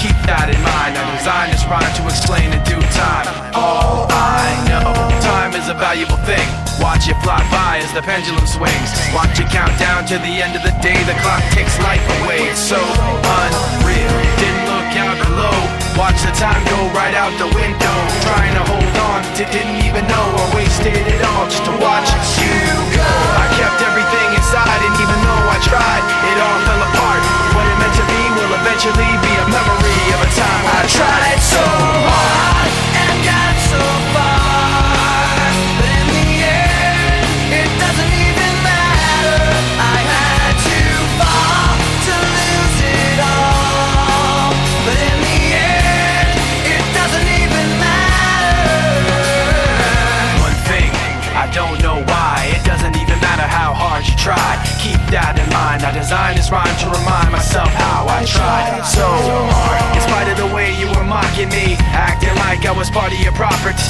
keep that in mind. I designed this rhyme to explain in due time. All I know, time is a valuable thing. Watch it fly by as the pendulum swings. Watch it count down to the end of the day. The clock takes life away, it's so unreal. Didn't look out below, watch the time go right out the window. Trying to hold on to didn't even know I wasted it all just to watch you go. I kept everything inside and even though I tried, it all fell apart. What it meant to be will eventually be a memory of a time I tried so hard and got so far, but in the end, it doesn't even matter. I had to fall to lose it all, but in the end, it doesn't even matter. One thing, I don't know why, it doesn't even matter how hard you tried. Keep that in mind, I designed this rhyme to remind myself how I tried so hard. In spite of the way you were mocking me, acting like I was part of your property.